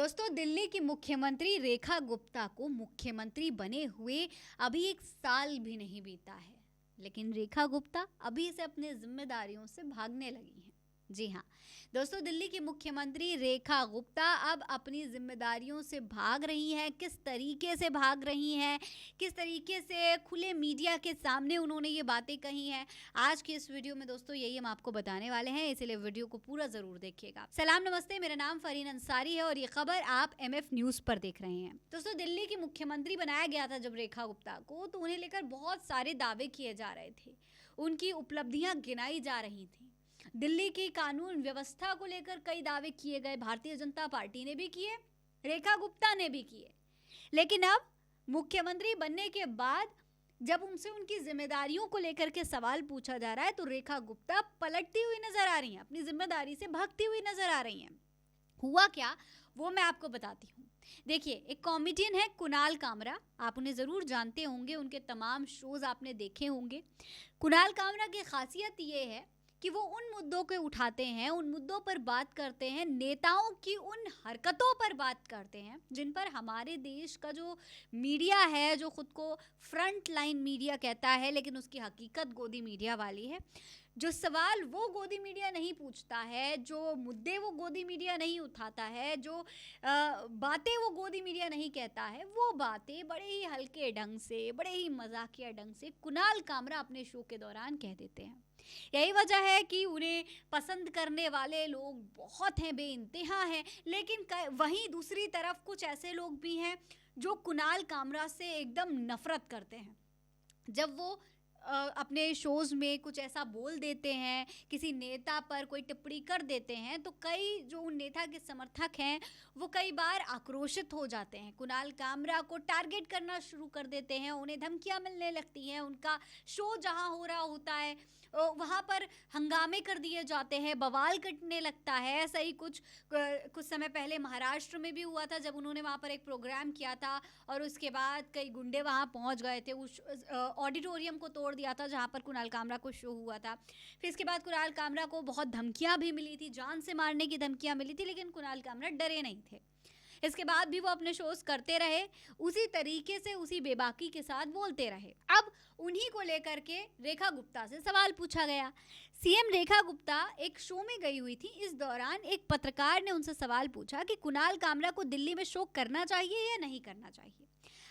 दोस्तों, दिल्ली की मुख्यमंत्री रेखा गुप्ता को मुख्यमंत्री बने हुए अभी 1 साल भी नहीं बीता है, लेकिन रेखा गुप्ता अभी से अपनी जिम्मेदारियों से भागने लगी हैं। जी हाँ दोस्तों, दिल्ली की मुख्यमंत्री रेखा गुप्ता अब अपनी जिम्मेदारियों से भाग रही हैं। किस तरीके से भाग रही हैं, किस तरीके से खुले मीडिया के सामने उन्होंने ये बातें कही हैं, आज की इस वीडियो में दोस्तों यही हम आपको बताने वाले हैं, इसलिए वीडियो को पूरा जरूर देखिएगा। सलाम नमस्ते, मेरा नाम फरीन अंसारी है और ये खबर आप MF न्यूज पर देख रहे हैं। दोस्तों, दिल्ली की मुख्यमंत्री बनाया गया था जब रेखा गुप्ता को, तो उन्हें लेकर बहुत सारे दावे किए जा रहे थे, उनकी उपलब्धियां गिनाई जा रही थी। दिल्ली की कानून व्यवस्था को लेकर कई दावे किए गए, भारतीय जनता पार्टी ने भी किए, रेखा गुप्ता ने भी किए। लेकिन अब मुख्यमंत्री बनने के बाद जब उनसे उनकी जिम्मेदारियों को लेकर के सवाल पूछा जा रहा है, तो रेखा गुप्ता पलटती हुई नजर आ रही हैं, अपनी जिम्मेदारी से भागती हुई नजर आ रही हैं। हुआ क्या, वो मैं आपको बताती हूँ। देखिए, एक कॉमेडियन है कुणाल कामरा, आप उन्हें ज़रूर जानते होंगे, उनके तमाम शोज़ आपने देखे होंगे। कुणाल कामरा की खासियत ये है कि वो उन मुद्दों को उठाते हैं, उन मुद्दों पर बात करते हैं, नेताओं की उन हरकतों पर बात करते हैं जिन पर हमारे देश का जो मीडिया है, जो खुद को फ्रंट लाइन मीडिया कहता है, लेकिन उसकी हकीकत गोदी मीडिया वाली है। जो सवाल वो गोदी मीडिया नहीं पूछता है, जो मुद्दे वो गोदी मीडिया नहीं उठाता है, जो बातें वो गोदी मीडिया नहीं कहता है, वो बातें बड़े ही हल्के ढंग से, बड़े ही मजाकिया ढंग से कुणाल कामरा अपने शो के दौरान कह देते हैं। यही वजह है कि उन्हें पसंद करने वाले लोग बहुत हैं, बेइंतहा हैं, लेकिन वहीं दूसरी तरफ कुछ ऐसे लोग भी हैं जो कुणाल कामरा से एकदम नफरत करते हैं। जब वो अपने शोज़ में कुछ ऐसा बोल देते हैं, किसी नेता पर कोई टिप्पणी कर देते हैं, तो कई जो उन नेता के समर्थक हैं वो कई बार आक्रोशित हो जाते हैं, कुणाल कामरा को टारगेट करना शुरू कर देते हैं, उन्हें धमकियां मिलने लगती हैं, उनका शो जहां हो रहा होता है वहाँ पर हंगामे कर दिए जाते हैं, बवाल कटने लगता है। ऐसा ही कुछ समय पहले महाराष्ट्र में भी हुआ था, जब उन्होंने वहाँ पर एक प्रोग्राम किया था और उसके बाद कई गुंडे वहाँ पहुँच गए थे, उस ऑडिटोरियम को तोड़ दिया था जहाँ पर कुणाल कामरा को शो हुआ था। फिर इसके बाद कुणाल कामरा को बहुत धमकियाँ भी मिली थी, जान से मारने की धमकियाँ मिली थी, लेकिन कुणाल कामरा डरे नहीं थे। इसके बाद भी वो अपने शोज करते रहे, उसी तरीके से, उसी बेबाकी के साथ बोलते रहे। अब उन्हीं को लेकर के रेखा गुप्ता से सवाल पूछा गया। सीएम रेखा गुप्ता एक शो में गई हुई थी, इस दौरान एक पत्रकार ने उनसे सवाल पूछा कि कुणाल कामरा को दिल्ली में शो करना चाहिए या नहीं करना चाहिए।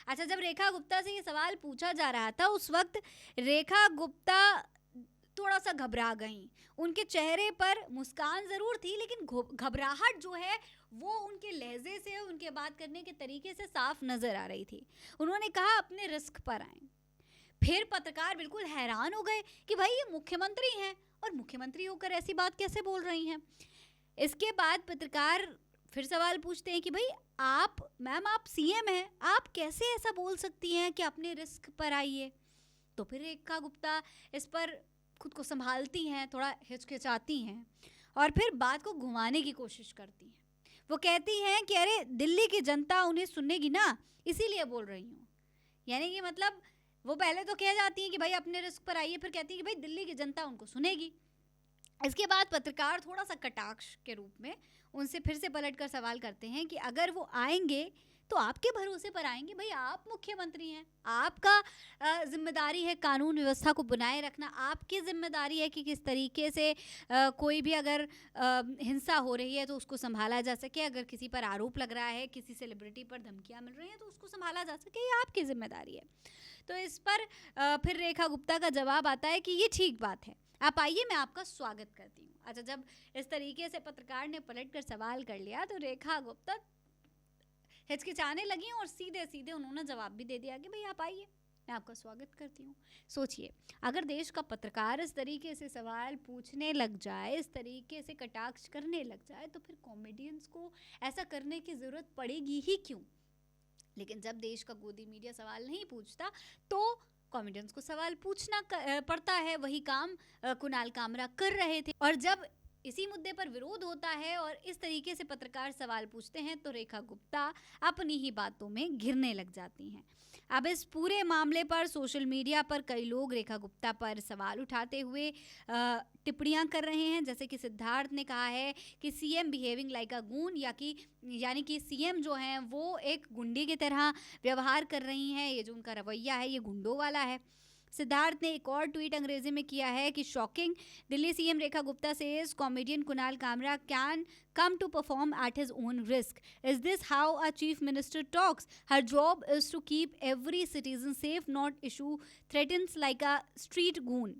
अच्छा, जब रेखा गुप्ता से ये सवाल पूछा जा रहा था, उस वक्त रेखा गुप्ता थोड़ा सा घबरा गईं। उनके चेहरे पर मुस्कान ज़रूर थी, लेकिन घबराहट जो है वो उनके लहजे से, उनके बात करने के तरीके से साफ नज़र आ रही थी। उन्होंने कहा अपने रिस्क पर आएं। फिर पत्रकार बिल्कुल हैरान हो गए कि भाई ये मुख्यमंत्री हैं और मुख्यमंत्री होकर ऐसी बात कैसे बोल रही हैं। इसके बाद पत्रकार फिर सवाल पूछते हैं कि भाई मैम आप सीएम हैं, आप कैसे ऐसा बोल सकती हैं कि अपने रिस्क पर आइए। तो फिर रेखा गुप्ता इस पर खुद को संभालती हैं, थोड़ा हिचकिचाती हैं और फिर बात को घुमाने की कोशिश करती हैं। वो कहती हैं कि अरे दिल्ली की जनता उन्हें सुनेगी ना, इसीलिए बोल रही हूँ। यानी कि मतलब वो पहले तो कह जाती हैं कि भाई अपने रिस्क पर आइए, फिर कहती हैं कि भाई दिल्ली की जनता उनको सुनेगी। इसके बाद पत्रकार थोड़ा सा कटाक्ष के रूप में उनसे फिर से पलटकर सवाल करते हैं कि अगर वो आएंगे तो आपके भरोसे पर आएंगे, भाई आप मुख्यमंत्री हैं, आपका जिम्मेदारी है कानून व्यवस्था को बनाए रखना, आपकी जिम्मेदारी है कि किस तरीके से कोई भी अगर हिंसा हो रही है तो उसको संभाला जा सके, अगर किसी पर आरोप लग रहा है, किसी सेलिब्रिटी पर धमकियां मिल रही हैं तो उसको संभाला जा सके, ये आपकी जिम्मेदारी है। तो इस पर फिर रेखा गुप्ता का जवाब आता है कि ये ठीक बात है, आप आइए, मैं आपका स्वागत करती हूँ। अच्छा, जब इस तरीके से पत्रकार ने पलटकर सवाल कर लिया तो रेखा गुप्ता हिचकिचाने लगी और सीधे सीधे उन्होंने जवाब भी दे दिया कि भाई आप आइए, मैं आपका स्वागत करती हूँ। सोचिए, अगर देश का पत्रकार इस तरीके से सवाल पूछने लग जाए, इस तरीके से कटाक्ष करने लग जाए, तो फिर कॉमेडियंस को ऐसा करने की ज़रूरत पड़ेगी ही क्यों। लेकिन जब देश का गोदी मीडिया सवाल नहीं पूछता तो कॉमेडियंस को सवाल पूछना पड़ता है। वही काम कुणाल कामरा कर रहे थे। और जब इसी मुद्दे पर विरोध होता है और इस तरीके से पत्रकार सवाल पूछते हैं तो रेखा गुप्ता अपनी ही बातों में घिरने लग जाती हैं। अब इस पूरे मामले पर सोशल मीडिया पर कई लोग रेखा गुप्ता पर सवाल उठाते हुए टिप्पणियां कर रहे हैं। जैसे कि सिद्धार्थ ने कहा है कि सीएम बिहेविंग लाइक अ गून, यानी कि सीएम जो हैं वो एक गुंडे की तरह व्यवहार कर रही हैं, ये जो उनका रवैया है ये गुंडों वाला है। सिद्धार्थ ने एक और ट्वीट अंग्रेजी में किया है कि shocking, Delhi CM Rekha Gupta says comedian Kunal Kamra can come to perform at his own risk. Is this how a chief minister talks? Her job is to keep every citizen safe, not issue threats like a street goon.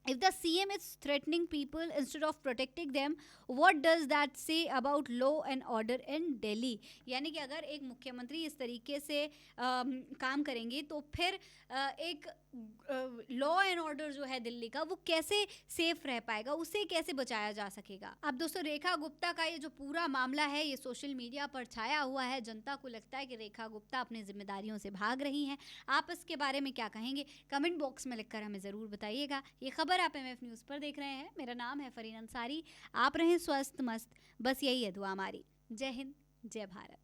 If the CM is threatening people instead of protecting them, what does that say about law and order in Delhi? यानी कि अगर एक मुख्यमंत्री इस तरीके से काम करेंगे तो फिर एक लॉ एंड ऑर्डर जो है दिल्ली का वो कैसे सेफ रह पाएगा, उसे कैसे बचाया जा सकेगा। अब दोस्तों रेखा गुप्ता का ये जो पूरा मामला है ये सोशल मीडिया पर छाया हुआ है। जनता को लगता है कि रेखा गुप्ता अपनी जिम्मेदारियों से भाग रही हैं। आप इसके बारे में क्या कहेंगे? कमेंट बॉक्स में लिखकर हमें ज़रूर बताइएगा। ये खबर आप MF न्यूज़ पर देख रहे हैं। मेरा नाम है फरीन अंसारी। आप रहें स्वस्थ मस्त, बस यही है दुआ हमारी। जय हिंद, जय भारत।